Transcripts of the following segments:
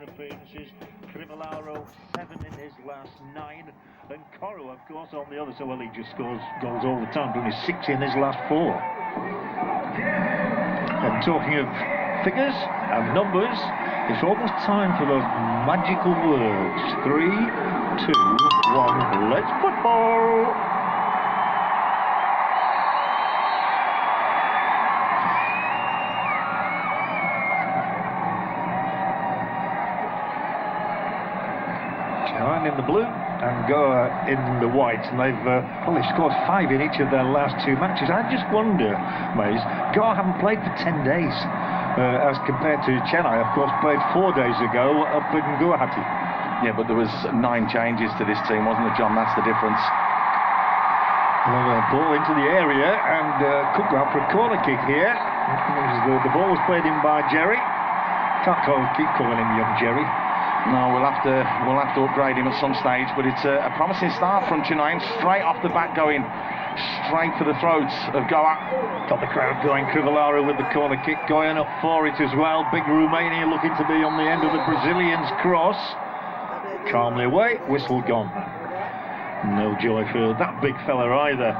appearances. Crivellaro 7 in his last 9, and Coro, of course, on the other. So well, he just scores goals all the time, doing 6 in his last 4. And talking of figures and numbers, it's almost time for those magical words. 3, 2, 1. Let's football. Chennai in the blue and Goa in the white, and they've scored 5 in each of their last 2 matches. I just wonder, Maze, Goa haven't played for 10 days as compared to Chennai, of course, played 4 days ago up in Guwahati. Yeah, but there was 9 changes to this team, wasn't there, John? That's the difference. Well, ball into the area, and could go out for a corner kick here. The ball was played in by Jerry. Can't keep calling him young Jerry. No, we'll have to upgrade him at some stage, but it's a promising start from Chennai, straight off the bat, going straight for the throats of Goa. Got the crowd going. Crivellaro with the corner kick, going up for it as well. Big Romania looking to be on the end of the Brazilian's cross. Calmly away, whistle gone. No joy for that big fella either.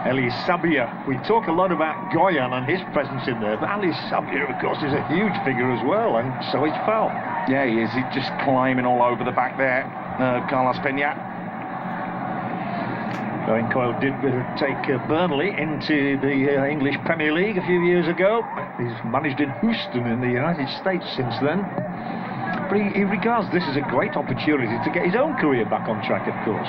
Ali Sabia. We talk a lot about Goyan and his presence in there, but Ali Sabia, of course, is a huge figure as well, and so is Foul. Yeah, he is. He's just climbing all over the back there, Carlos Peña. Owen Coyle did take Burnley into the English Premier League a few years ago. He's managed in Houston in the United States since then. But he regards this as a great opportunity to get his own career back on track, of course.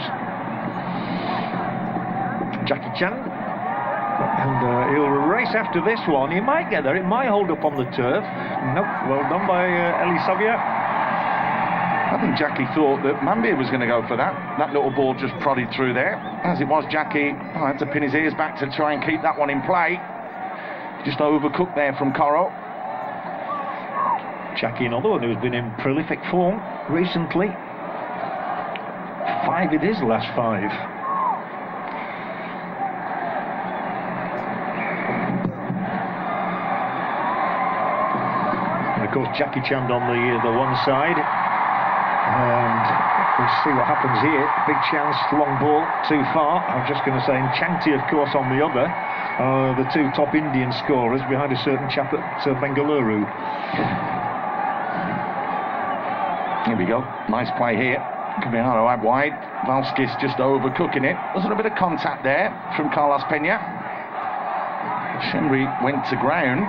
Jackie Chan, and he'll race after this one. He might get there, it might hold up on the turf. Nope, well done by Eli Savia. I think Jackie thought that Mambia was going to go for that little ball just prodded through there. As it was, Jackie had to pin his ears back to try and keep that one in play. Just overcooked there from Coro. Jackie, another one who's been in prolific form recently. 5 in his last 5. Of course, Jackie Chan on the one side, and we'll see what happens here. Big chance, long ball, too far. I'm just going to say, and Chanti, of course, on the other, the 2 top Indian scorers behind a certain chap at Bengaluru. Here we go, nice play here. Caballero out wide, Valskis just overcooking it. There's a little bit of contact there from Carlos Peña. Shemri went to ground,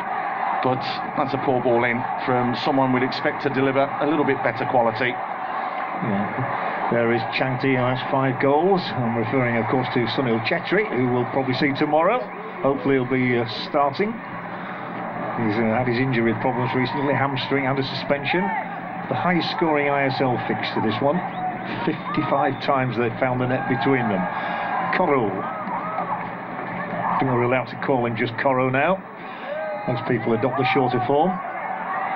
but that's a poor ball in from someone we'd expect to deliver a little bit better quality. Yeah. There is Chanti, who has 5 goals. I'm referring, of course, to Sunil Chetri, who we'll probably see tomorrow. Hopefully he'll be starting. He's had his injury problems recently, hamstring and a suspension. The highest scoring ISL fixture, this one. 55 times they've found the net between them. Coro. I think we're allowed to call him just Coro now. Most people adopt the shorter form.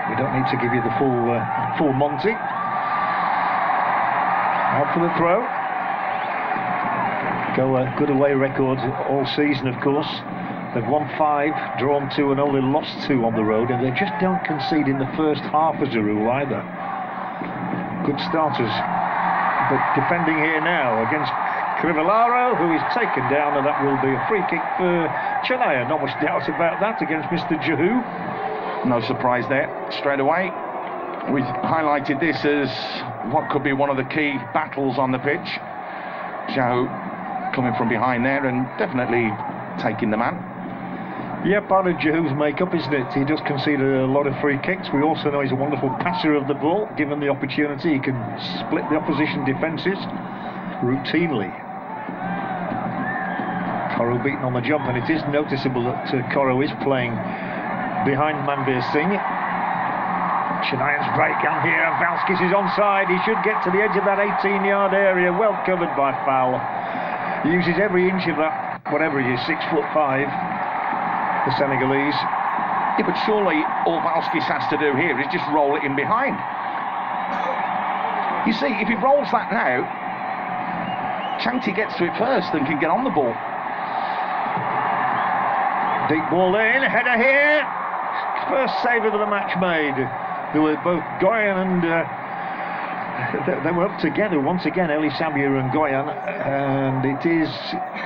We don't need to give you the full Monty. Out for the throw. Good away record all season, of course. They've won 5, drawn 2, and only lost 2 on the road, and they just don't concede in the first half as a rule either. Good starters, but defending here now against Crivellaro, who is taken down, and that will be a free kick for Chennai. Not much doubt about that against Mr. Jahu. No surprise there. Straight away, we highlighted this as what could be one of the key battles on the pitch. Jahu coming from behind there and definitely taking the man. Yeah, part of Jahu's makeup, isn't it? He does concede a lot of free kicks. We also know he's a wonderful passer of the ball. Given the opportunity, he can split the opposition defences routinely. Coro beaten on the jump, and it is noticeable that Coro is playing behind Manbir Singh. Chennai's break on here, and Valskis is onside. He should get to the edge of that 18-yard area, well covered by Foul. He uses every inch of that, whatever he is, 6'5", the Senegalese. Yeah, but surely all Valskis has to do here is just roll it in behind. You see, if he rolls that now, Chanti gets to it first and can get on the ball. Deep ball in, header here. First save of the match made. There were both Goyan and they were up together once again, Eli Sabia and Goyan, and it is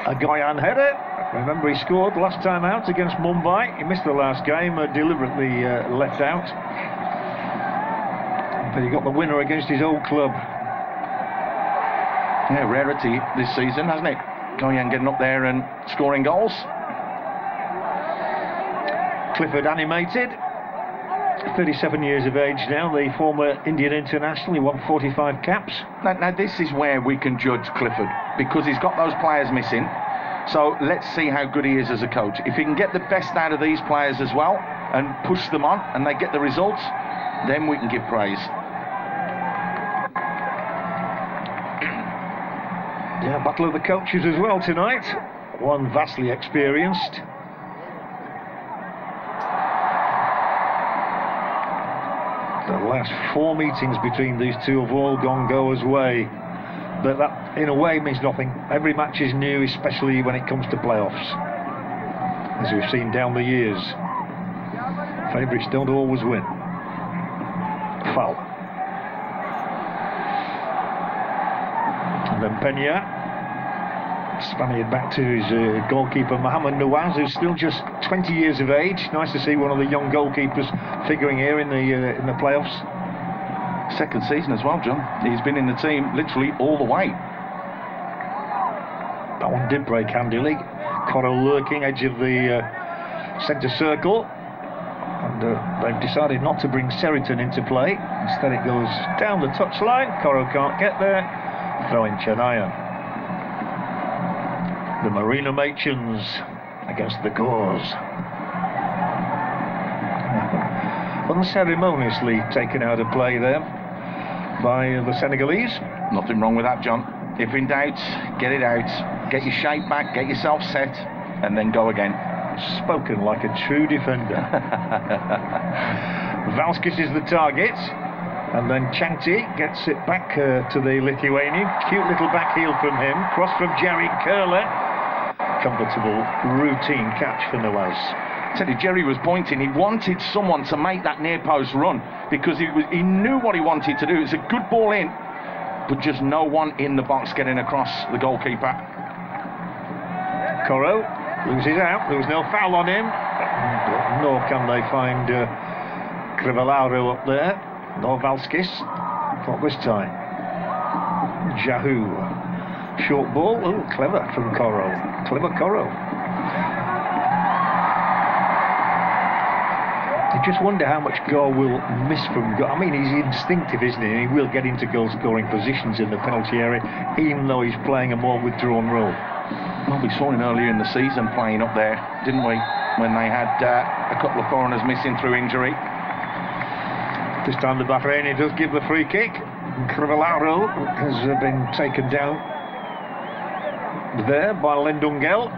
a Goyan header. Remember, he scored last time out against Mumbai. He missed the last game, deliberately left out. But he got the winner against his old club. Yeah, rarity this season, hasn't it? Goyan getting up there and scoring goals. Clifford animated. 37 years of age now, the former Indian international. He won 45 caps. Now this is where we can judge Clifford, because he's got those players missing. So let's see how good he is as a coach. If he can get the best out of these players as well and push them on and they get the results, then we can give praise. Yeah, battle of the coaches as well tonight. One vastly experienced. The last 4 meetings between these two have all gone Goa's way. But that, in a way, means nothing. Every match is new, especially when it comes to playoffs. As we've seen down the years, favourites don't always win. Foul. And then Pena, Spaniard back to his goalkeeper Mohamed Nawaz, who's still just 20 years of age. Nice to see one of the young goalkeepers figuring here in the playoffs. Second season as well, John. He's been in the team literally all the way. That one did break handily. Coro lurking edge of the centre circle, and they've decided not to bring Seriton into play. Instead it goes down the touchline. Coro can't get there. Throw in Chennai. The Marina Machins against the Gores. Unceremoniously taken out of play there by the Senegalese. Nothing wrong with that, John. If in doubt, get it out. Get your shape back, get yourself set, and then go again. Spoken like a true defender. Valskis is the target. And then Chanti gets it back to the Lithuanian. Cute little back heel from him. Cross from Jerry Curler. Comfortable routine catch for Nawaz. I tell you, Jerry was pointing. He wanted someone to make that near post run because he knew what he wanted to do. It's a good ball in, but just no one in the box getting across the goalkeeper. Coro loses out. There was no foul on him. Nor can they find Crivellaro up there. Nor Valskis. Not this time. Jahu. Short ball. Oh, clever from Coro. Clever Coro. I just wonder how much Goa will miss from Goa. I mean, he's instinctive, isn't he? He will get into goal-scoring positions in the penalty area, even though he's playing a more withdrawn role. Well, we saw him earlier in the season playing up there, didn't we? When they had a couple of foreigners missing through injury. This time the Bahraini does give the free kick. Crivellaro has been taken down there by Lendungel.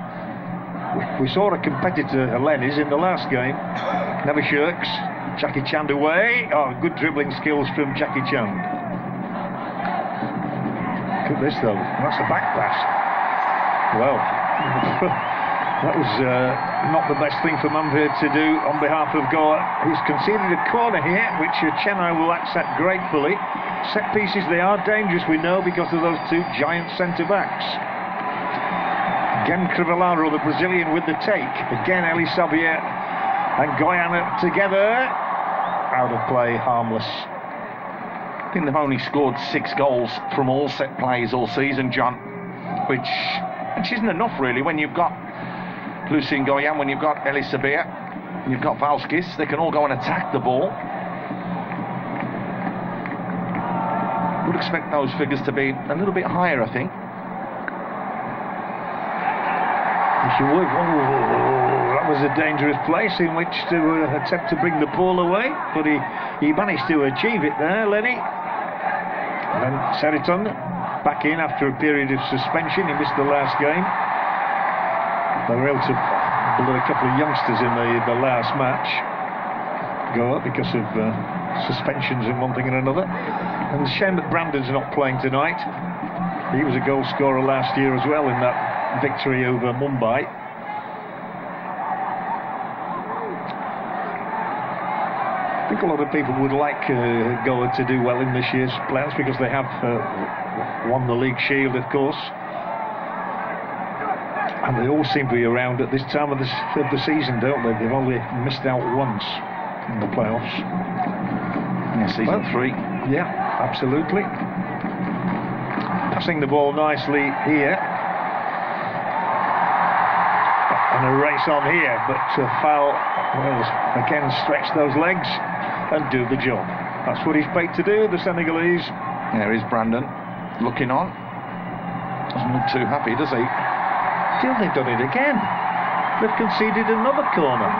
We saw a competitor, Helenis, in the last game. Never shirks. Jackie Chand away. Oh, good dribbling skills from Jackie Chand. Look at this though. That's a back pass. Well, that was not the best thing for Manvir to do on behalf of Goa. He's conceded a corner here, which Chennai will accept gratefully. Set pieces, they are dangerous, we know, because of those two giant centre-backs. Again, Crivellaro, the Brazilian, with the take. Again, Eli Sabia and Goyan together. Out of play, harmless. I think they've only scored 6 goals from all set plays all season, John, which isn't enough really when you've got Lucien Goyan, when you've got Eli Sabia, you've got Valskis. They can all go and attack the ball. Would expect those figures to be a little bit higher, I think. Oh, that was a dangerous place in which to attempt to bring the ball away, but he managed to achieve it there, Lenny. And then Seriton back in after a period of suspension. He missed the last game. They were able to blood a couple of youngsters in the last match. Go up because of suspensions and one thing and another. And it's a shame that Brandon's not playing tonight. He was a goal scorer last year as well in that victory over Mumbai. think a lot of people would like Goa to do well in this year's playoffs because they have won the League Shield, of course. And they all seem to be around at this time of the season, don't they? They've only missed out once in the playoffs. Yeah, season 3. Yeah, absolutely. Passing the ball nicely here. And a race on here, but Fowl will again stretch those legs and do the job. That's what he's paid to do, the Senegalese. There is Brandon looking on. Doesn't look too happy, does he? Still, they've done it again. They've conceded another corner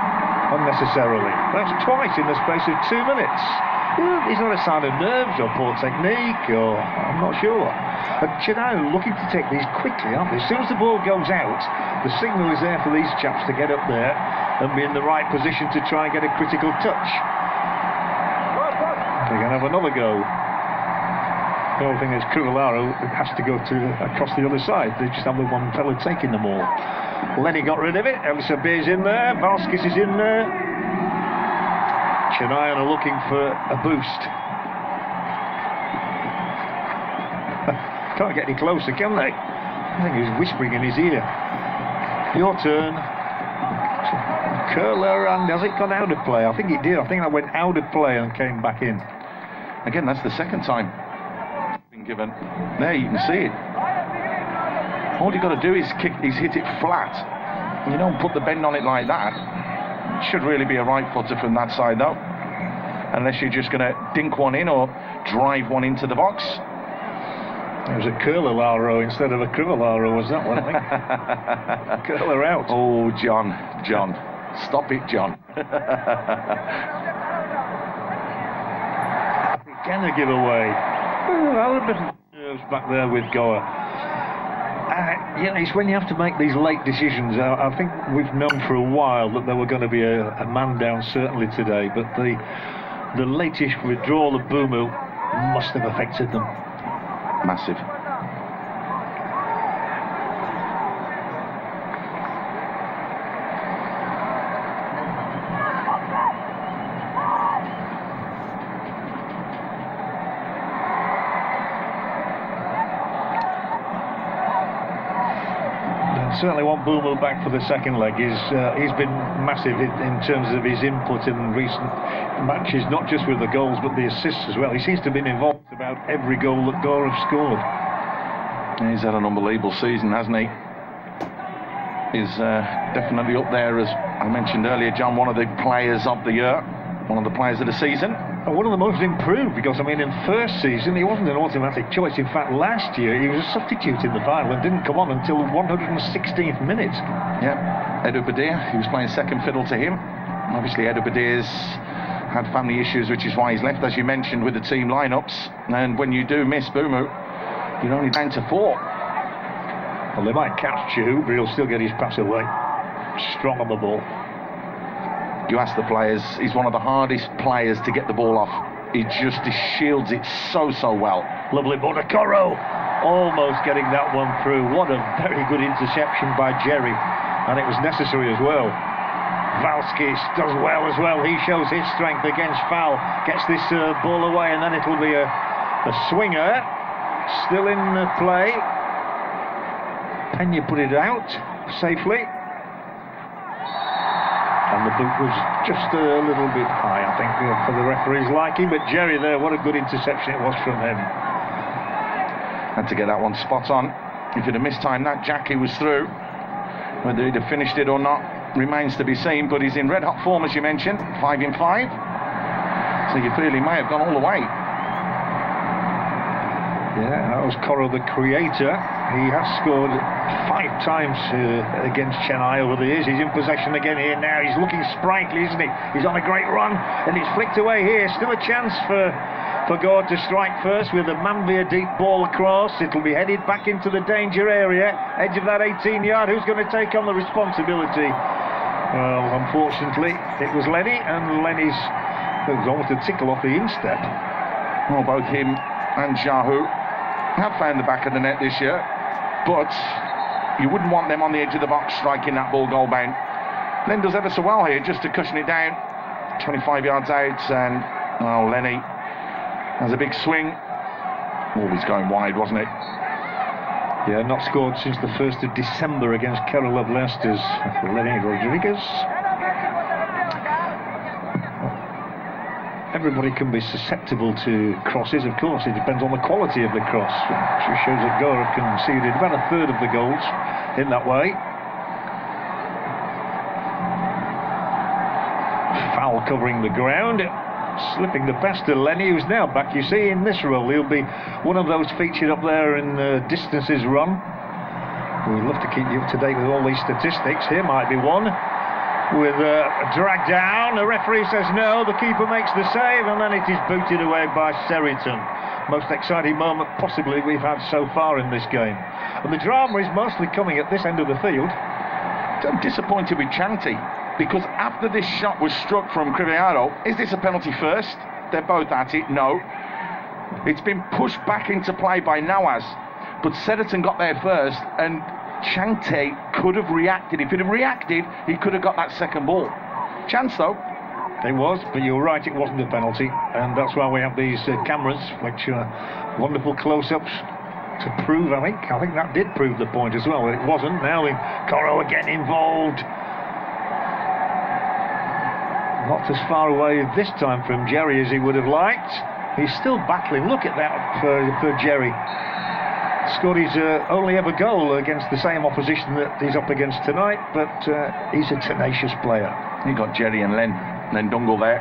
unnecessarily. That's twice in the space of 2 minutes. It's not a sign of nerves or poor technique, or I'm not sure. And Chennai are looking to take these quickly, aren't they? As soon as the ball goes out, the signal is there for these chaps to get up there and be in the right position to try and get a critical touch. They're going to have another go. The whole thing is Crivellaro has to go across the other side. They just have the one fella taking them all. Lenny got rid of it. Elisa Beer's in there. Valskis is in there. Chennai are looking for a boost. Can't get any closer, can they? I think he was whispering in his ear. Your turn. Curler, and has it gone out of play? I think it did. I think that went out of play and came back in. Again, that's the second time been given. There, you can see it. All you got to do is hit it flat. You don't put the bend on it like that. It should really be a right footer from that side, though. Unless you're just going to dink one in or drive one into the box. It was a Curler instead of a Crivellaro, was that one, I think? Curler out. Oh, John. Stop it, John. Again a giveaway. Oh, a bit of nerves back there with Goa. It's when you have to make these late decisions. I think we've known for a while that there were going to be a man down certainly today, but the latest withdrawal of Bumu must have affected them. Massive. Certainly want Bumu back for the second leg. He's been massive in terms of his input in recent matches, not just with the goals but the assists as well. He seems to have been involved in about every goal that Goa have scored. He's had an unbelievable season, hasn't he? He's definitely up there, as I mentioned earlier, John, one of the players of the year, one of the players of the season. And one of the most improved, because, I mean, in first season, he wasn't an automatic choice. In fact, last year, he was a substitute in the final and didn't come on until the 116th minute. Yeah, Edu Badir, he was playing second fiddle to him. Obviously, Edu Badir's had family issues, which is why he's left, as you mentioned, with the team lineups. And when you do miss Bumu, you're only down to 4. Well, they might catch Chihu, but he'll still get his pass away. Strong on the ball. You ask the players, he's one of the hardest players to get the ball off. He shields it so well. Lovely Bodakoro, almost getting that one through. What a very good interception by Jerry, and it was necessary as well. Valskis does well as well. He shows his strength against Fowl. Gets this ball away, and then it'll be a swinger. Still in play. Pena put it out safely. And the boot was just a little bit high, I think, for the referee's liking. But Jerry there, what a good interception it was from him. Had to get that one spot on. If he'd have mistimed that, Jackie was through. Whether he'd have finished it or not remains to be seen. But he's in red-hot form, as you mentioned, 5 in 5. So you feel he may have gone all the way. Yeah, that was Coro, the creator. He has scored 5 times against Chennai over the years. He's in possession again here now. He's looking sprightly, isn't he? He's on a great run, and it's flicked away here. Still a chance for God to strike first with a Manvia deep ball across. It'll be headed back into the danger area, edge of that 18-yard. Who's going to take on the responsibility? Well, unfortunately, it was Lenny, and Lenny's was almost a tickle off the instep. Well, both him and Jahu have found the back of the net this year, but you wouldn't want them on the edge of the box striking that ball goal bound. Len does ever so well here just to cushion it down. 25 yards out, and Lenny has a big swing. Always going wide, wasn't it? Yeah, not scored since the 1st of December against Carroll of Leicester's Lenny Rodriguez. Everybody can be susceptible to crosses, of course. It depends on the quality of the cross. It shows that Gora conceded about a third of the goals in that way. Foul covering the ground, slipping the pass to Lenny, who's now back, you see, in this role. He'll be one of those featured up there in distances run. We'd love to keep you up to date with all these statistics. Here might be one. With a drag down, the referee says no, the keeper makes the save, and then it is booted away by Seriton. Most exciting moment possibly we've had so far in this game. And the drama is mostly coming at this end of the field. I'm disappointed with Chanty, because after this shot was struck from Crivellaro, is this a penalty first? They're both at it, no. It's been pushed back into play by Nawaz, but Seriton got there first, and Chante could have reacted. If he'd have reacted, he could have got that second ball. Chance though. It was, but you're right, it wasn't a penalty, and that's why we have these cameras, which are wonderful close-ups to prove, I think that did prove the point as well. It wasn't. Now Coro again involved. Not as far away this time from Jerry as he would have liked. He's still battling. Look at that for Jerry. Scored his only ever goal against the same opposition that he's up against tonight, but he's a tenacious player. You got Jerry and Len Dungle there.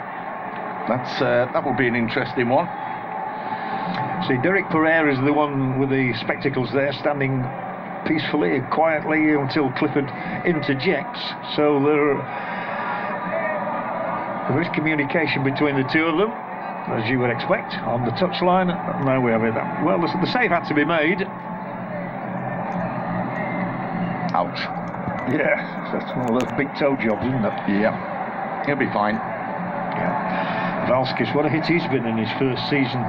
That will be an interesting one. See, Derek Pereira is the one with the spectacles there, standing peacefully and quietly until Clifford interjects. So there is communication between the two of them, as you would expect, on the touchline. Now we have it. Well, the save had to be made. Ouch. Yeah, that's one of those big toe jobs, isn't it? Yeah, he'll be fine. Yeah. Valskis, what a hit he's been in his first season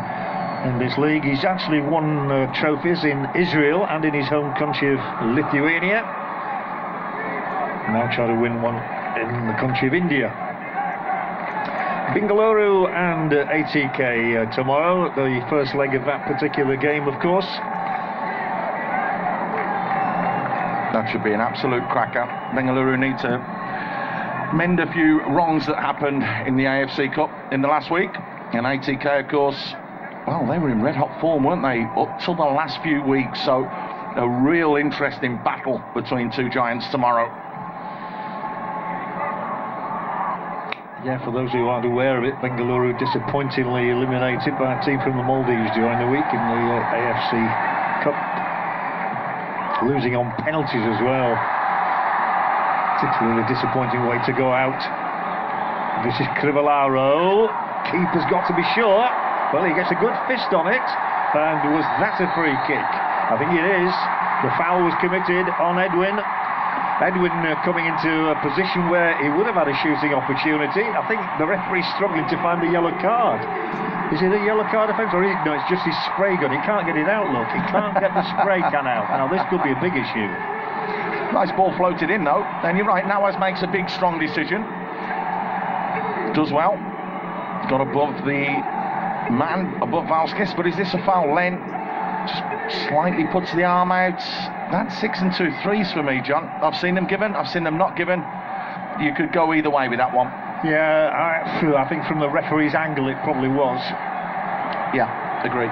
in this league. He's actually won trophies in Israel and in his home country of Lithuania. Now try to win one in the country of India. Bengaluru and ATK tomorrow, the first leg of that particular game, of course. That should be an absolute cracker. Bengaluru need to mend a few wrongs that happened in the AFC Cup in the last week. And ATK, of course, well, they were in red-hot form, weren't they, up till the last few weeks. So a real interesting battle between two giants tomorrow. Yeah, for those who aren't aware of it, Bengaluru disappointingly eliminated by a team from the Maldives during the week in the AFC Cup. Losing on penalties as well. Particularly disappointing way to go out. This is Crivellaro. Keeper's got to be sure. Well, he gets a good fist on it. And was that a free kick? I think it is. The foul was committed on Edwin. Edwin coming into a position where he would have had a shooting opportunity. I think the referee's struggling to find the yellow card. Is it a yellow card offence, or is it? No, it's just his spray gun. He can't get it out, look. He can't get the spray can out. Now, this could be a big issue. Nice ball floated in, though. And you're right, Nawaz makes a big, strong decision. Does well. Got above the man, above Valskis, but is this a foul? Len just slightly puts the arm out. That's 6 and 2 threes for me, John. I've seen them given, I've seen them not given. You could go either way with that one. Yeah, I think from the referee's angle it probably was. Yeah, agree.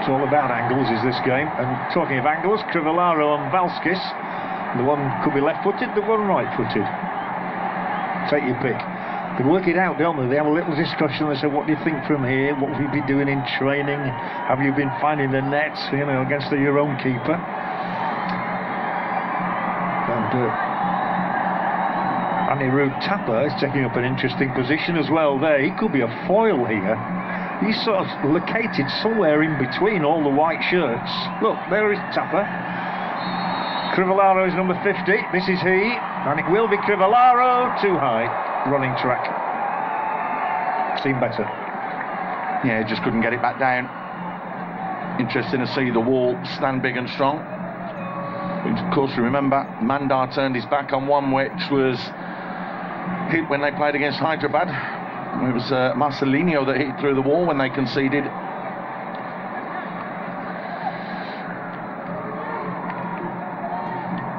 It's all about angles, is this game. And talking of angles, Crivellaro and Valskis, the one could be left-footed, the one right-footed. Take your pick. They work it out, don't they? They have a little discussion. They say, what do you think from here? What have you been doing in training? Have you been finding the nets, against your own keeper? And Anirudh Thapa is taking up an interesting position as well there. He could be a foil here. He's sort of located somewhere in between all the white shirts. Look, there is Thapa. Crivellaro is number 50. This is he. And it will be Crivellaro. Too high. Running track. Seen better. Yeah, just couldn't get it back down. Interesting to see the wall stand big and strong. Of course, remember, Mandar turned his back on one which was hit when they played against Hyderabad. It was Marcelinho that hit through the wall when they conceded.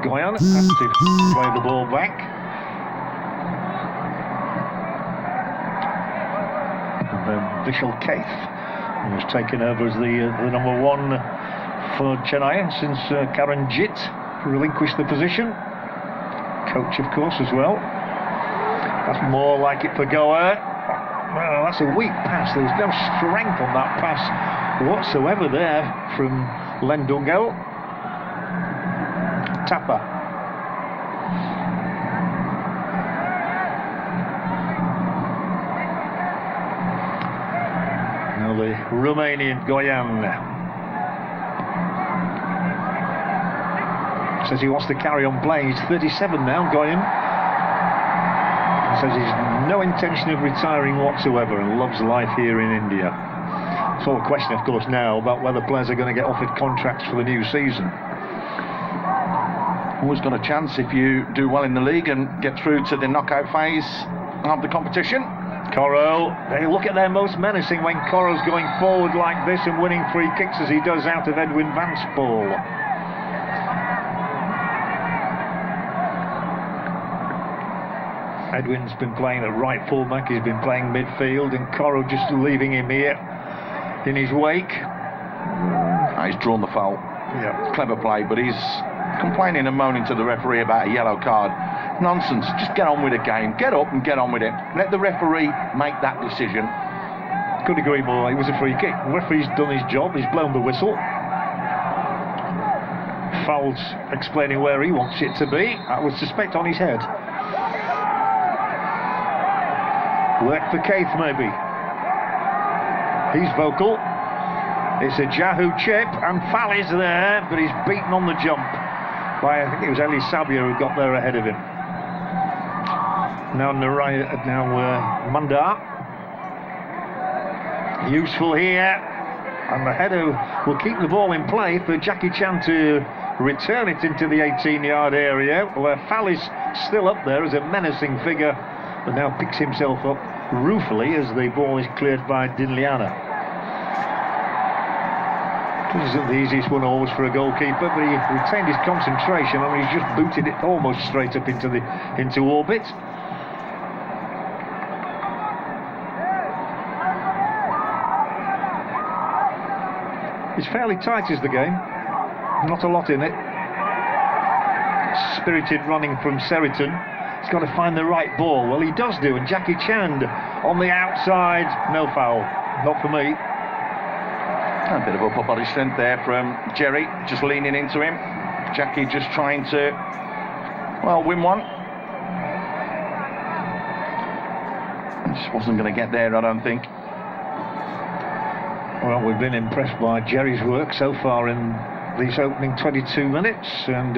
Goyan has to play the ball back. And then Vishal Kaith was taken over as the number one for Chennai since Karanjit relinquished the position. Coach, of course, as well. That's more like it for Goa. Well, that's a weak pass. There was no strength on that pass whatsoever there from Lendungo. Tapa. Now the Romanian Goyan says he wants to carry on playing. He's 37 now, Goyan. He says he's no intention of retiring whatsoever and loves life here in India. It's all a question, of course, now about whether players are going to get offered contracts for the new season. Always got a chance if you do well in the league and get through to the knockout phase of the competition. Coro, they look at their most menacing when Coro's going forward like this and winning free kicks as he does out of Edwin Vance ball. Edwin's been playing at right fullback, he's been playing midfield, and Coro just leaving him here in his wake. He's drawn the foul. Yeah. Clever play, but he's complaining and moaning to the referee about a yellow card. Nonsense. Just get on with the game. Get up and get on with it. Let the referee make that decision. Couldn't agree more. It was a free kick. The referee's done his job. He's blown the whistle. Foul's explaining where he wants it to be. I would suspect on his head. Work for Kaith, maybe. He's vocal. It's a Jahu chip, and Fal is there, but he's beaten on the jump by, I think it was Eli Sabia who got there ahead of him. Now Mandar. Useful here, and the header will keep the ball in play for Jackie Chan to return it into the 18-yard area, where Fal is still up there as a menacing figure, but now picks himself up ruefully as the ball is cleared by Dinliana. This isn't the easiest one always for a goalkeeper, but he retained his concentration and he's just booted it almost straight up into orbit. It's fairly tight, is the game. Not a lot in it. Spirited running from Seriton. He's got to find the right ball. Well, he does do, and Jackie Chand on the outside. No foul. Not for me. A bit of upper body strength there from Jerry, just leaning into him. Jackie just trying to, well, win one. Just wasn't going to get there, I don't think. Well, we've been impressed by Jerry's work so far in these opening 22 minutes, and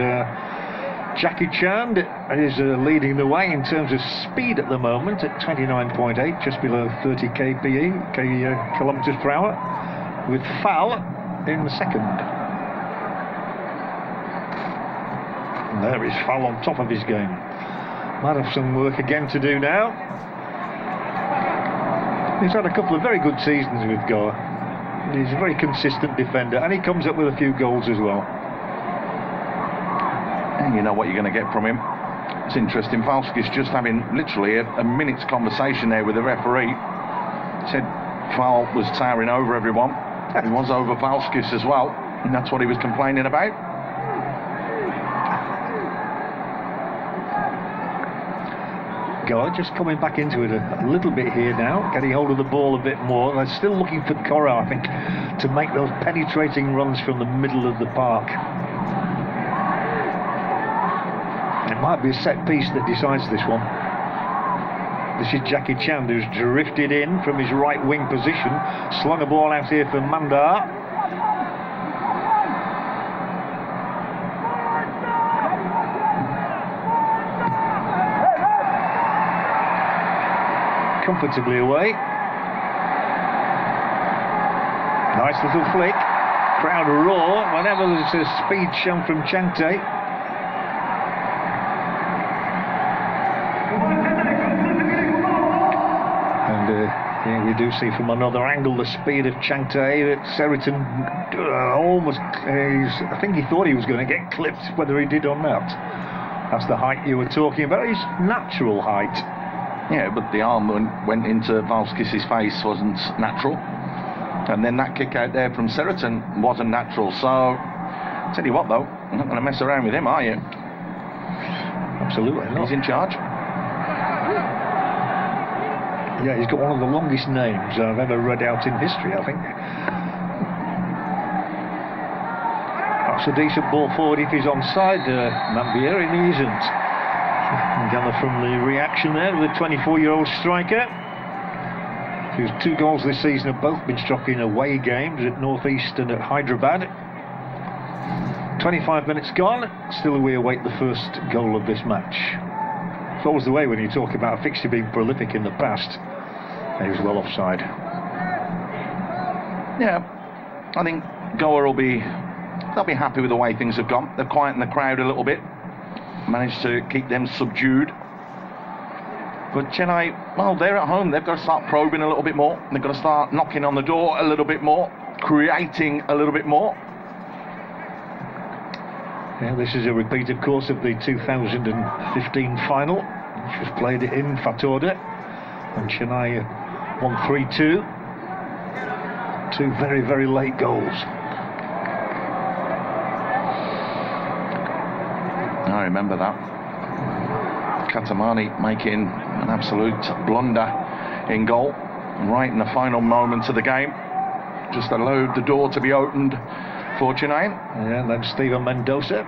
Jackie Chand is leading the way in terms of speed at the moment at 29.8, just below 30 kilometres per hour, with Fal in the second. And there is Fal on top of his game. Might have some work again to do now. He's had a couple of very good seasons with Goa. He's a very consistent defender, and he comes up with a few goals as well. And you know what you're going to get from him. It's interesting, Falski's just having literally a minute's conversation there with the referee. Said Fal was towering over everyone. He was over Falskis as well, and that's what he was complaining about. Goa just coming back into it a little bit here now, getting hold of the ball a bit more. They're still looking for Coro, I think, to make those penetrating runs from the middle of the park. It might be a set piece that decides this one. This is Jackie Chand, who's drifted in from his right wing position, slung a ball out here for Mandar. Comfortably away. Nice little flick. Crowd roar whenever there's a speed shown from Chante. And do see from another angle the speed of Chang Tae. Sheraton almost, I think he thought he was going to get clipped, whether he did or not. That's the height you were talking about, his natural height. Yeah, but the arm went into Valskis's face wasn't natural. And then that kick out there from Sheraton wasn't natural. So, tell you what though, you're not going to mess around with him, are you? Absolutely not. He's in charge. Yeah, he's got one of the longest names I've ever read out in history, I think. That's a decent ball forward if he's onside, Mambier, and he isn't. I gather from the reaction there of the 24-year-old striker, whose 2 goals this season have both been struck in away games at North East and at Hyderabad. 25 minutes gone, still we await the first goal of this match. It's always the way when you talk about a fixture being prolific in the past. He was well offside. Yeah, I think Goa they'll be happy with the way things have gone. They've quietened the crowd a little bit, managed to keep them subdued. But Chennai, well, they're at home. They've got to start probing a little bit more. They've got to start knocking on the door a little bit more, creating a little bit more. Yeah, this is a repeat, of course, of the 2015 final, which was played in Fatorda, and Chennai won 3-2. 2 very, very late goals. I remember that. Katamani making an absolute blunder in goal, right in the final moments of the game. Just allowed the door to be opened for Chennai. Yeah, and then Steven Mendoza,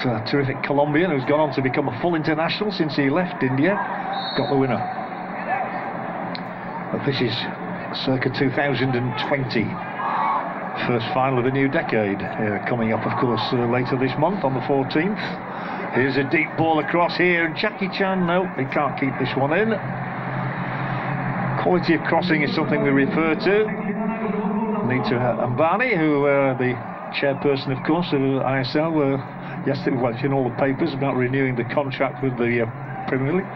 that terrific Colombian who's gone on to become a full international since he left India, got the winner. But this is circa 2020, first final of a new decade, coming up, of course, later this month on the 14th. Here's a deep ball across here, and Jackie Chan, no, he can't keep this one in. Quality of crossing is something we refer to. Nita Ambani, who the chairperson, of course, of ISL, yesterday, well, in all the papers about renewing the contract with the Premier League.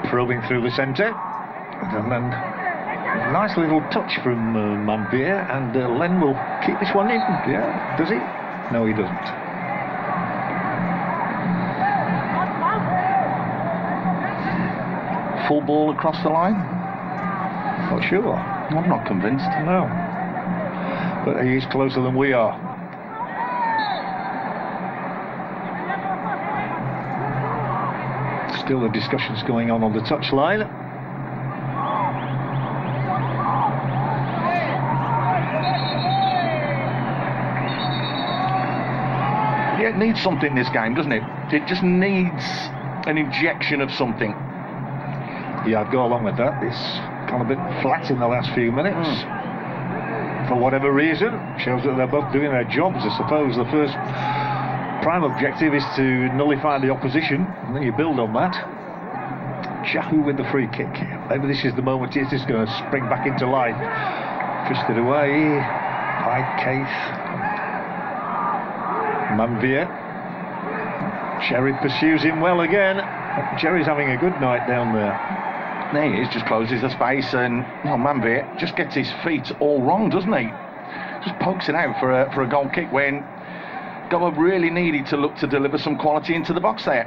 Probing through the centre, and then nice little touch from Mambier, and Len will keep this one in. Yeah, does he? No, he doesn't. Full ball across the line? Not sure. I'm not convinced. No, but he is closer than we are. Still the discussions going on the touchline. Yeah, it needs something, this game, doesn't it? It just needs an injection of something. Yeah, I'd go along with that. It's kind of a bit flat in the last few minutes. For whatever reason, shows that they're both doing their jobs, I suppose. The first prime objective is to nullify the opposition, and then you build on that. Jahu with the free kick. Maybe this is the moment it's just going to spring back into life. Twisted away by Keith. Mambier. Cherry pursues him well again. Cherry's having a good night down there. There he is, just closes the space, and Mambier just gets his feet all wrong, doesn't he? Just pokes it out for a goal kick when Goa really needed to look to deliver some quality into the box there.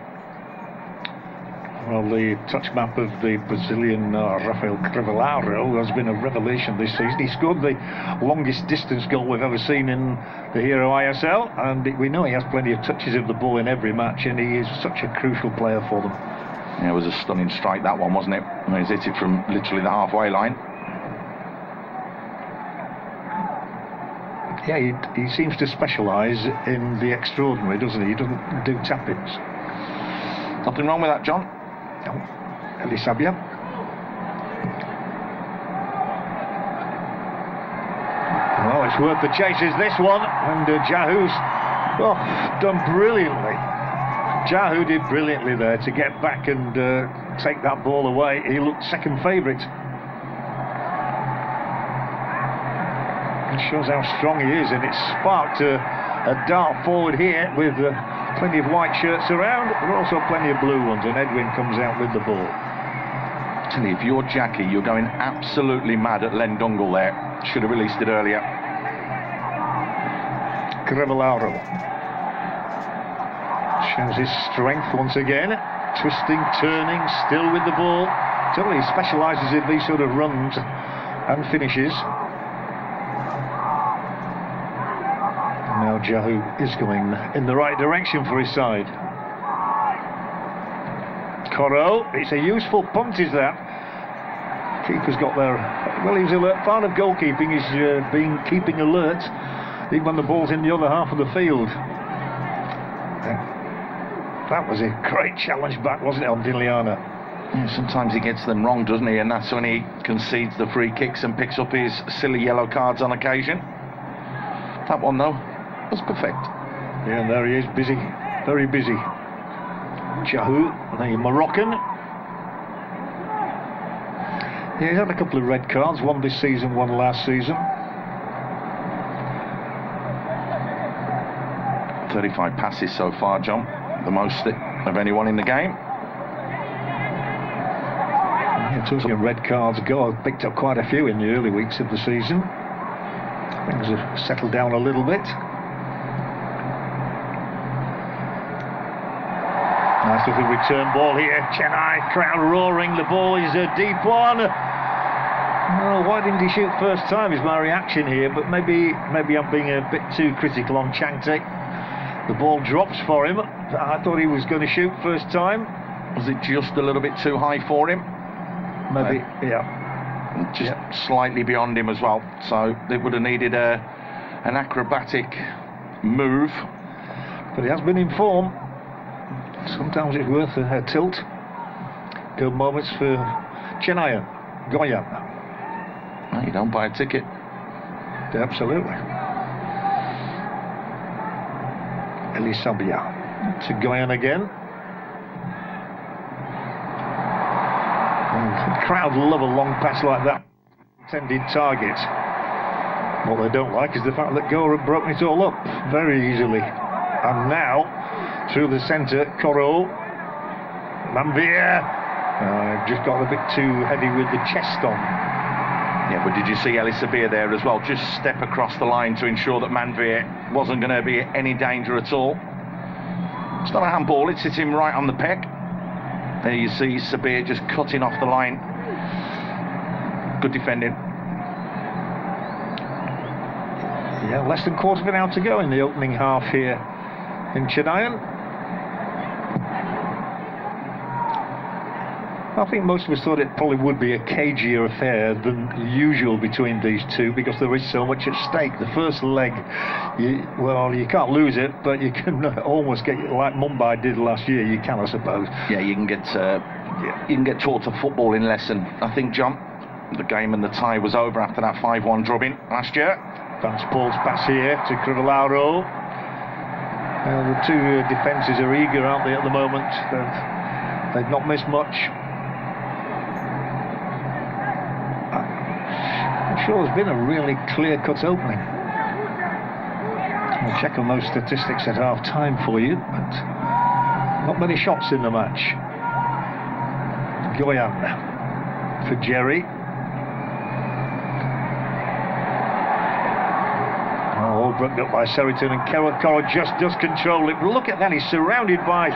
Well, the touch map of the Brazilian Rafael Crivellaro has been a revelation this season. He scored the longest distance goal we've ever seen in the Hero ISL, and we know he has plenty of touches of the ball in every match, and he is such a crucial player for them. Yeah, it was a stunning strike, that one, wasn't it? I mean, he's hit it from literally the halfway line. Yeah, he seems to specialise in the extraordinary, doesn't he? He doesn't do tap-ins. Nothing wrong with that, John. No. Elisabia. It's worth the chases, this one, and Jahu's done brilliantly. Jahu did brilliantly there to get back and take that ball away. He looked second favourite. It shows how strong he is, and it's sparked a dart forward here with plenty of white shirts around, but also plenty of blue ones, and Edwin comes out with the ball. Tell you, if you're Jackie, you're going absolutely mad at Len Dungle there. Should have released it earlier. Crevellaro shows his strength once again, twisting, turning, still with the ball. Totally specialises in these sort of runs and finishes. Now Jahu is going in the right direction for his side. Coro, it's a useful punt, is that? Keeper's got there. Well, he was alert. Part of goalkeeping is keeping alert, even when the ball's in the other half of the field. That was a great challenge back, wasn't it, on Diliana? Yeah, sometimes he gets them wrong, doesn't he? And that's when he concedes the free kicks and picks up his silly yellow cards on occasion. That one, though, was perfect. Yeah, and there he is, busy, very busy. Jahu, the Moroccan. Yeah, he's had a couple of red cards, one this season, one last season. 35 passes so far, John. The most of anyone in the game. Yeah, talking of red cards, I've picked up quite a few in the early weeks of the season. Things have settled down a little bit. Nice little return ball here. Chennai, crowd roaring. The ball is a deep one. Oh, why didn't he shoot first time is my reaction here, but maybe I'm being a bit too critical on Changte. The ball drops for him. I thought he was going to shoot first time. Was it just a little bit too high for him? Maybe, yeah. Just slightly beyond him as well. So it would have needed an acrobatic move. But he has been in form. Sometimes it's worth a tilt. Good moments for Chennai. Goyan. No, you don't buy a ticket. Absolutely. Elisabia to Goyan again. And the crowd love a long pass like that. Intended target. What they don't like is the fact that Goa have broken it all up very easily. And now, through the centre, Coro, Manvir, just got a bit too heavy with the chest on. Yeah, but did you see Elisabia there as well? Just step across the line to ensure that Manvir wasn't going to be any danger at all. It's not a handball, it's hit him right on the pec. There you see Sabir just cutting off the line. Good defending. Yeah, less than quarter of an hour to go in the opening half here in Chennai. I think most of us thought it probably would be a cagier affair than usual between these two, because there is so much at stake. The first leg, you can't lose it, but you can almost get, like Mumbai did last year. You can, I suppose. Yeah, you can get taught a footballing lesson. I think, John, the game and the tie was over after that 5-1 drubbing last year. Vance Paul's pass here to Crivellaro. The two defences are eager, aren't they, at the moment? They've not missed much. I'm sure there's been a really clear-cut opening. I'll check on those statistics at half-time for you, but not many shots in the match. Goyan for Jerry. All broken up by Seriton, and Coro just does control it. But look at that, he's surrounded by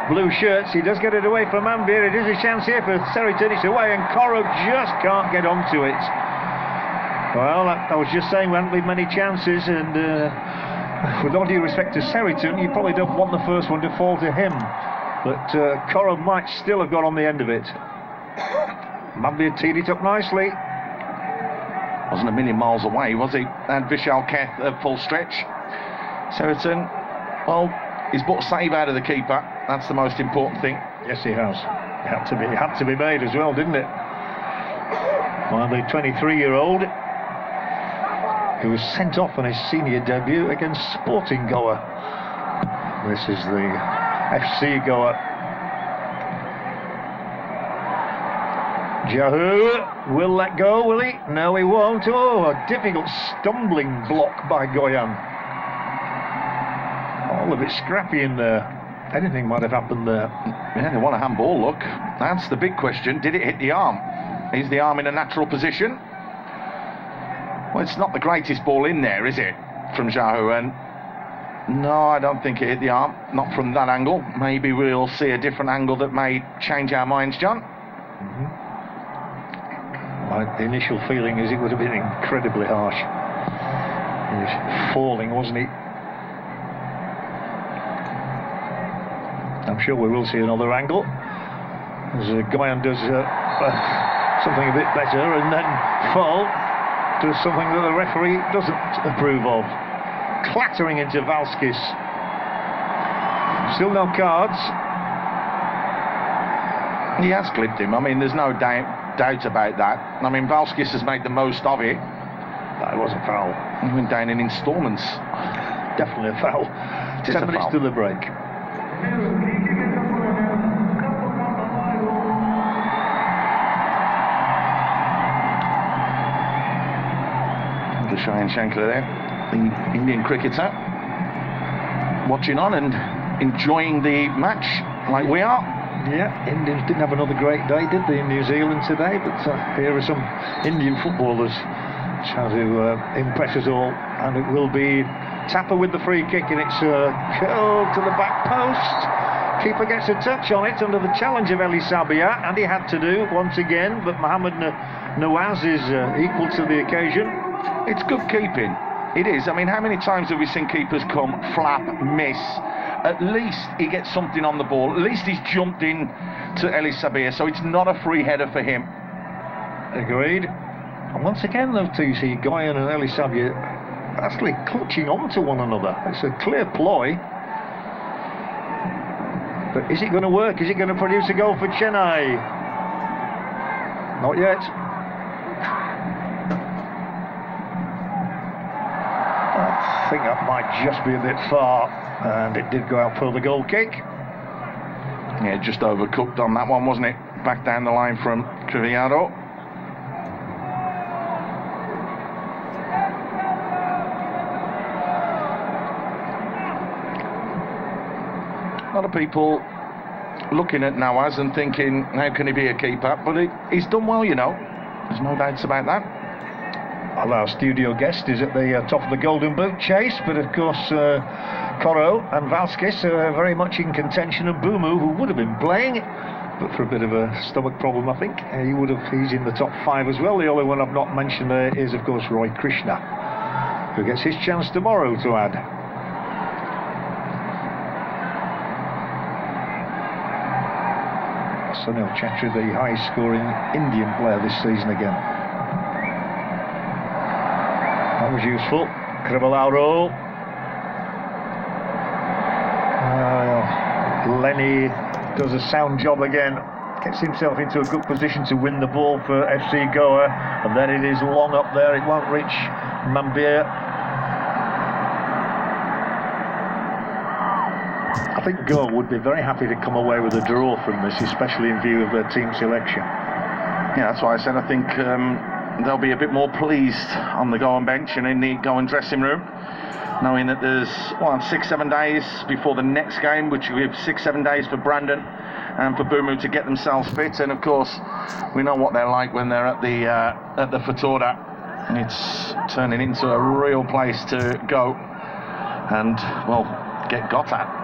blue shirts. He does get it away from Manvir. It is a chance here for Seriton. It's away, and Coro just can't get onto it. Well, I was just saying we haven't been many chances, and with all due respect to Seriton, you probably don't want the first one to fall to him. But Coro might still have got on the end of it. Manvir teed it up nicely. Wasn't a million miles away, was he? And Vishal Keth at full stretch. Seriton, well, he's brought a save out of the keeper. That's the most important thing. Yes, he has. It had to be made as well, didn't it? Well, the 23-year-old, who was sent off on his senior debut against Sporting Goa. This is the FC Goa. Jahu will let go, will he? No, he won't. Oh, a difficult stumbling block by Goyan. All a bit scrappy in there. Anything might have happened there. Yeah, they want a handball, look. That's the big question. Did it hit the arm? Is the arm in a natural position? Well, it's not the greatest ball in there, is it, from Jahu? And no, I don't think it hit the arm. Not from that angle. Maybe we'll see a different angle that may change our minds, John. My initial feeling is it would have been incredibly harsh. He was falling, wasn't he? I'm sure we will see another angle as Goyan does something a bit better, and then Fall does something that the referee doesn't approve of, clattering into Valskis. Still no cards. He has clipped him. I mean, there's no doubt about that. I mean, Valskis has made the most of it. That wasn't foul. He went down in installments. Definitely a foul. 10 minutes to the break. Shayan Shankar there, the Indian cricketer, watching on and enjoying the match like we are. Yeah, Indians didn't have another great day, did they, in New Zealand today? But here are some Indian footballers trying to impress us all. And it will be Tapper with the free kick, and it's curled to the back post. Keeper gets a touch on it under the challenge of Eli Sabia, and he had to do once again, but Mohamed Nawaz is equal to the occasion. It's good keeping. It is. I mean, how many times have we seen keepers come, flap, miss? At least he gets something on the ball. At least he's jumped in to Eli Sabia, so it's not a free header for him. Agreed. And once again, those two, see Goyan and Eli Sabia actually clutching on to one another. It's a clear ploy. But is it going to work? Is it going to produce a goal for Chennai? Not yet. I think that might just be a bit far, and it did go out for the goal kick. Yeah, just overcooked on that one, wasn't it? Back down the line from Triviado. A lot of people looking at Nawaz and thinking, how can he be a keeper? But he's done well, you know. There's no doubts about that. Well, our studio guest is at the top of the Golden Boot chase, but of course Coro and Valskis are very much in contention, and Bumu, who would have been playing, but for a bit of a stomach problem, I think, he's in the top 5 as well. The only one I've not mentioned there is, of course, Roy Krishna, who gets his chance tomorrow to add. Sunil Chetri, the high-scoring Indian player this season again. That was useful. Kribalauro. Lenny does a sound job again. Gets himself into a good position to win the ball for FC Goa. And then it is long up there. It won't reach Mambir. I think Goa would be very happy to come away with a draw from this, especially in view of their team selection. Yeah, that's why I said I think they'll be a bit more pleased on the Goan bench and in the Goan dressing room, knowing that there's 6-7 days before the next game, which will give 6-7 days for Brandon and for Bumu to get themselves fit. And of course, we know what they're like when they're at the Fatorda. It's turning into a real place to go and, well, get got at.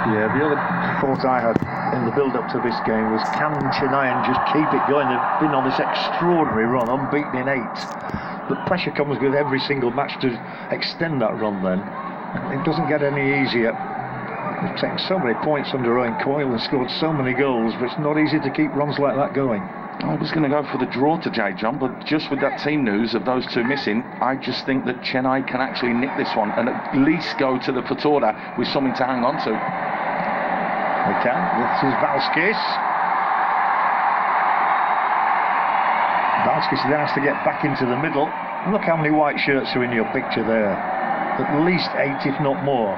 Yeah, the other thought I had in the build-up to this game was, can Chennai just keep it going? They've been on this extraordinary run, unbeaten in 8. But pressure comes with every single match to extend that run then. It doesn't get any easier. They've taken so many points under Owen Coyle and scored so many goals, but it's not easy to keep runs like that going. I was going to go for the draw today, John, but just with that team news of those two missing, I just think that Chennai can actually nick this one and at least go to the Fatorda with something to hang on to. They can. This is Valskis. Valskis then has to get back into the middle. Look how many white shirts are in your picture there. At least 8, if not more.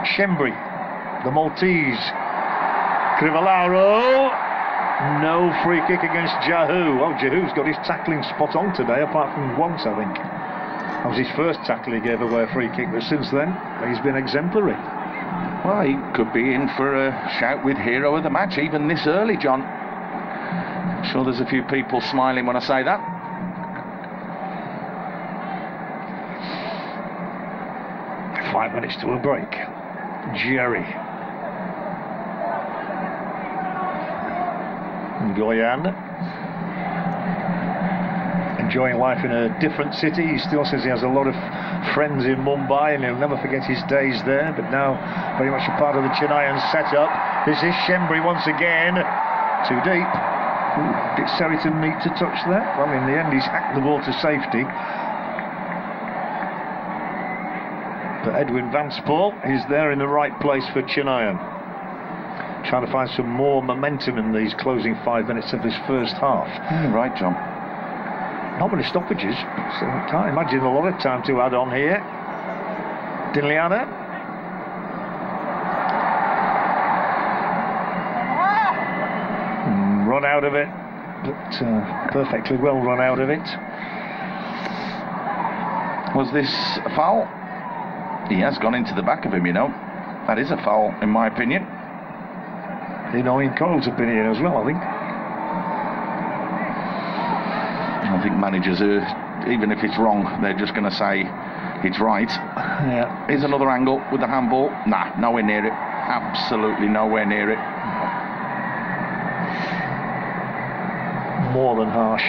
Schembri, the Maltese. Crivellaro. No free kick against Jahu. Oh, Jahu's got his tackling spot on today, apart from once, I think. That was his first tackle he gave away a free kick, but since then, he's been exemplary. Well, he could be in for a shout with hero of the match, even this early, John. I'm sure there's a few people smiling when I say that. Five minutes to a break. Jerry. Goyan. Enjoying life in a different city. He still says he has a lot of friends in Mumbai and he'll never forget his days there, but now very much a part of the Chennai setup. This is Schembri once again. Too deep. Ooh, did Seriton need to touch that? Well, in the end he's hacked the ball to safety. But Edwin Vanspoor is there in the right place for Chennai. Trying to find some more momentum in these closing 5 minutes of this first half. Right, John. Not many stoppages, so I can't imagine a lot of time to add on here. Dinliana. Run out of it, but perfectly well run out of it. Was this a foul? He has gone into the back of him, you know. That is a foul, in my opinion. In Cole's opinion as well, I think. I think managers are, even if it's wrong, they're just going to say it's right. Yeah. Here's another angle with the handball. Nah, nowhere near it. Absolutely nowhere near it. More than harsh.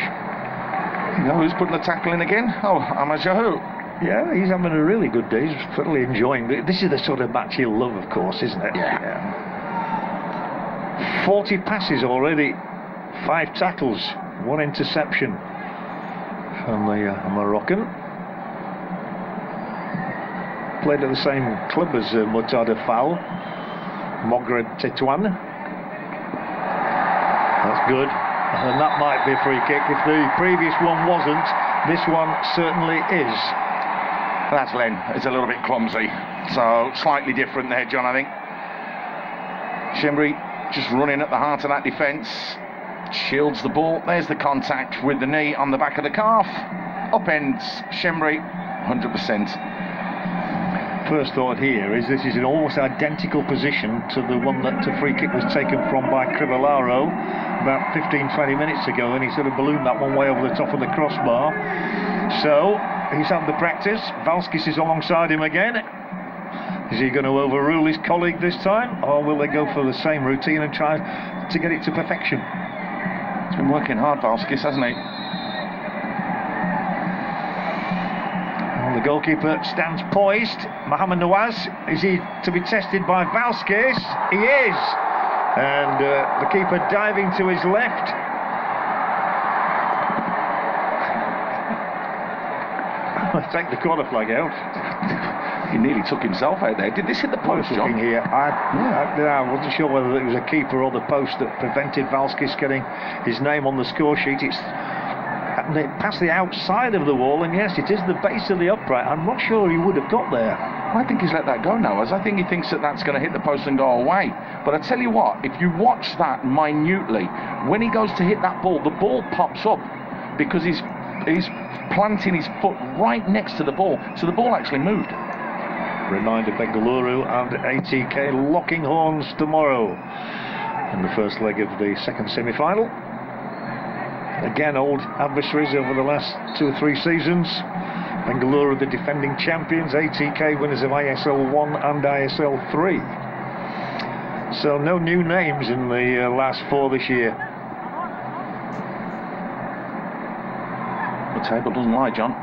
You know who's putting the tackle in again? Oh, Jahu. Yeah, he's having a really good day. He's thoroughly enjoying it. This is the sort of match he'll love, of course, isn't it? Yeah. 40 passes already. 5 tackles. 1 interception from the Moroccan. Played at the same club as Murtada Fall. Mogred Tetouan. That's good. And that might be a free kick. If the previous one wasn't, this one certainly is. That's Len. It's a little bit clumsy. So slightly different there, John, I think. Schembri just running at the heart of that defence. Shields the ball. There's the contact with the knee on the back of the calf. Upends Schembri 100%. First thought here is this is an almost identical position to the one that the free kick was taken from by Crivellaro about 15-20 minutes ago, and he sort of ballooned that one way over the top of the crossbar. So he's had the practice. Valskis is alongside him again. Is he going to overrule his colleague this time, or will they go for the same routine and try to get it to perfection? He's been working hard, Valskis, hasn't he? Well, the goalkeeper stands poised. Mohamed Nawaz, is he to be tested by Valskis? He is. And the keeper diving to his left. Take the corner flag out. He nearly took himself out there. Did this hit the post, John? Here. I wasn't sure whether it was a keeper or the post that prevented Valskis getting his name on the score sheet. It's past the outside of the wall, and yes, it is the base of the upright. I'm not sure he would have got there. I think he's let that go now, as I think he thinks that that's going to hit the post and go away. But I tell you what, if you watch that minutely, when he goes to hit that ball, the ball pops up because he's planting his foot right next to the ball, so the ball actually moved. Reminder, Bengaluru and ATK locking horns tomorrow in the first leg of the second semi-final. Again, old adversaries over the last 2 or 3 seasons. Bengaluru, the defending champions, ATK winners of ISL 1 and ISL 3. So no new names in the last 4 this year. The table doesn't lie, John.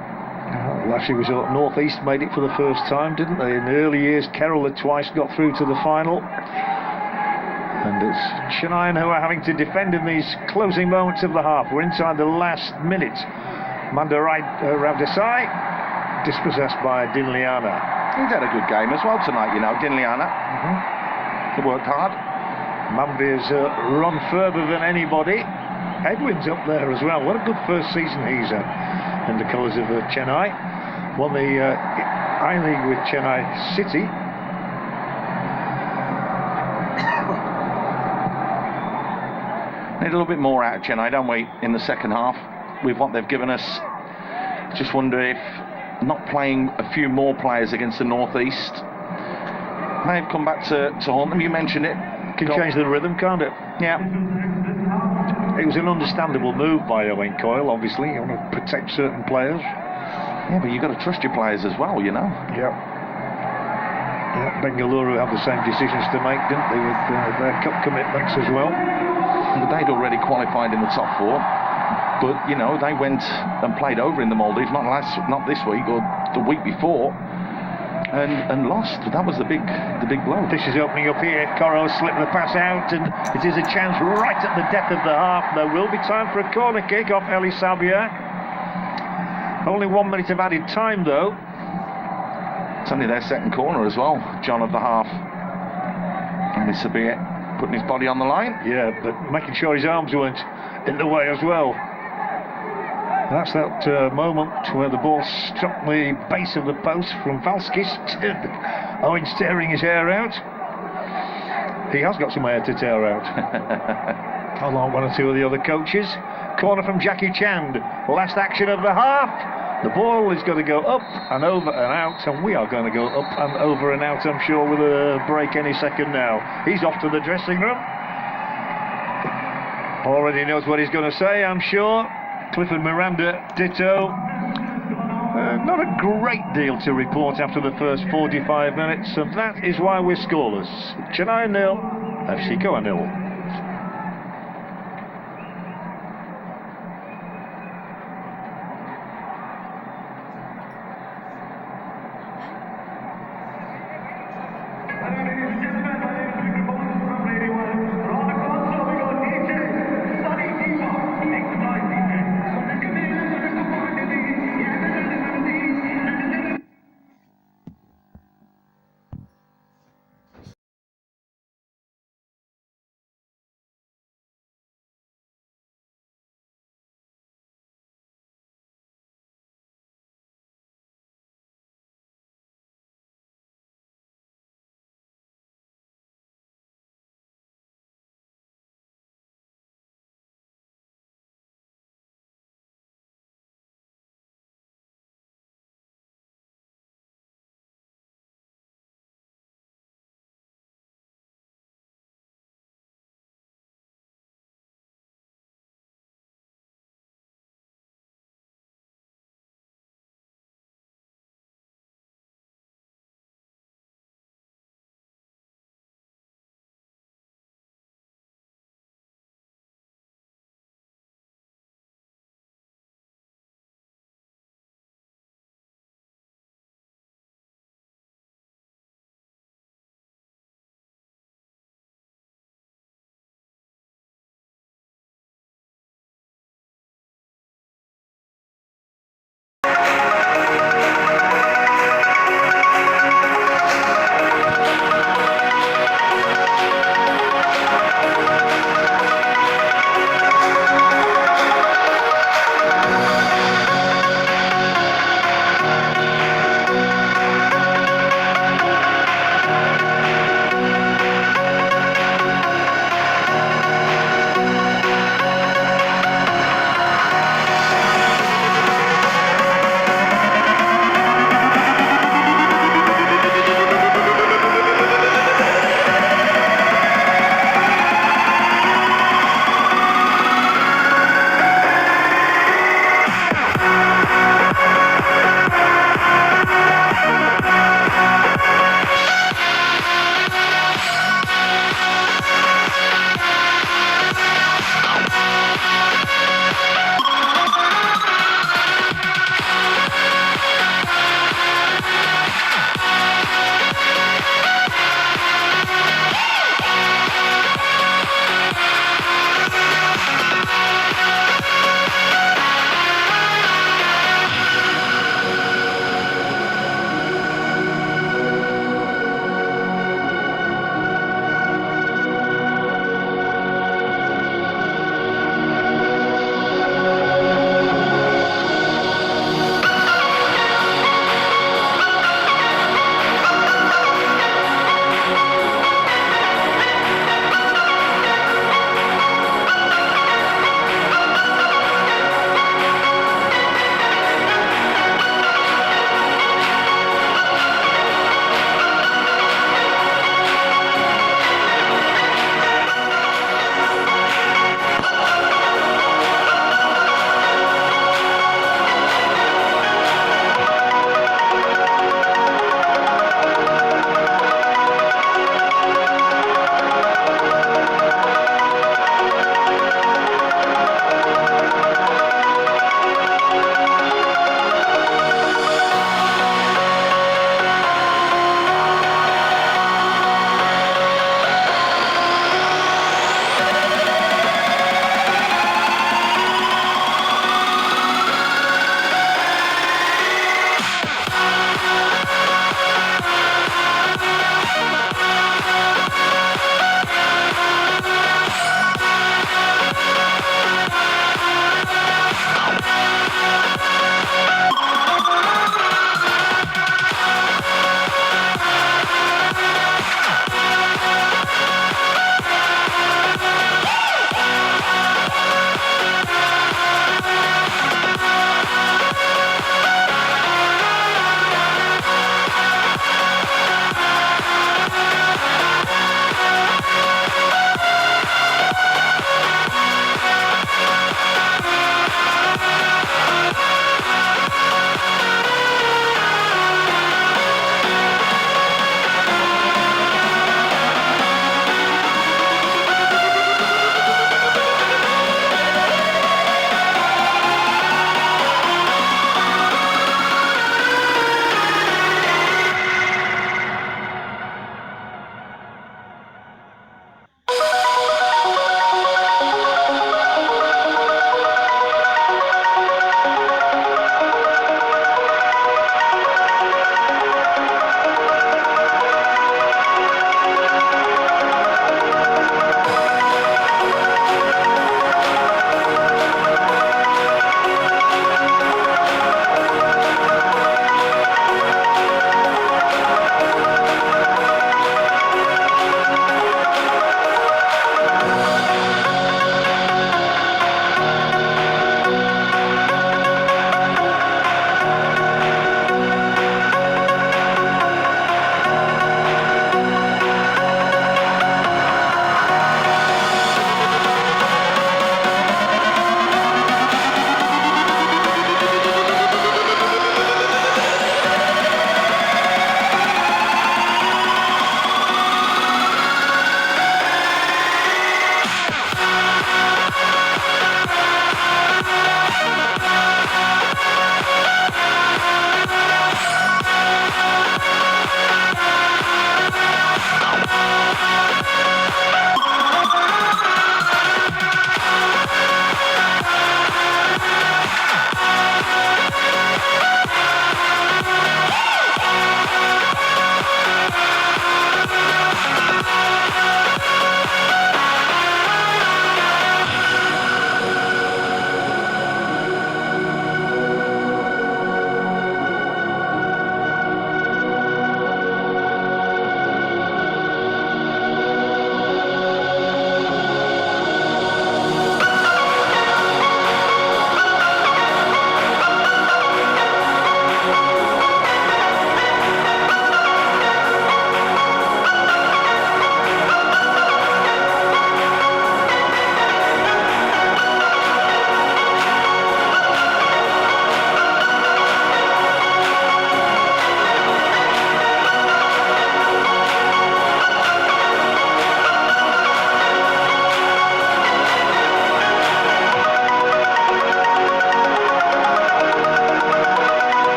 Last year was North East made it for the first time, didn't they? In the early years, Kerrol had twice got through to the final. And it's Chennai who are having to defend in these closing moments of the half. We're inside the last minute. Mandarai Ravdesai dispossessed by Dinliana. He's had a good game as well tonight, you know, Dinliana. He worked hard. Mambi's run further than anybody. Edwin's up there as well. What a good first season he's had. in the colours of Chennai. Won the I-League with Chennai City. Need a little bit more out of Chennai, don't we, in the second half with what they've given us. Just wonder if not playing a few more players against the Northeast may have come back to haunt them. You mentioned it. Can change the rhythm, can't it? Yeah. It was an understandable move by Owen Coyle, obviously. You want to protect certain players. Yeah, but you've got to trust your players as well, you know. Yeah. Bengaluru had the same decisions to make, didn't they, with their cup commitments as well. But they'd already qualified in the top four. But, you know, they went and played over in the Maldives, not this week or the week before. And lost. That was the big blow. This is opening up here. Coro slipped the pass out, and it is a chance right at the depth of the half. There will be time for a corner kick off Eli Sabia. Only 1 minute of added time, though. It's only their second corner as well, John, of the half. And it's Sabia putting his body on the line. Yeah, but making sure his arms weren't in the way as well. That's that moment where the ball struck the base of the post from Valskis. Owen's tearing his hair out. He has got some hair to tear out. Along one or two of the other coaches. Corner from Jackie Chand. Last action of the half. The ball is going to go up and over and out, and we are going to go up and over and out, I'm sure, with a break any second now. He's off to the dressing room. Already knows what he's going to say, I'm sure. Clifford Miranda, ditto. Not a great deal to report after the first 45 minutes, and that is why we're scoreless. Chennai 0, FC Goa 0.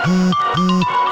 Chennai.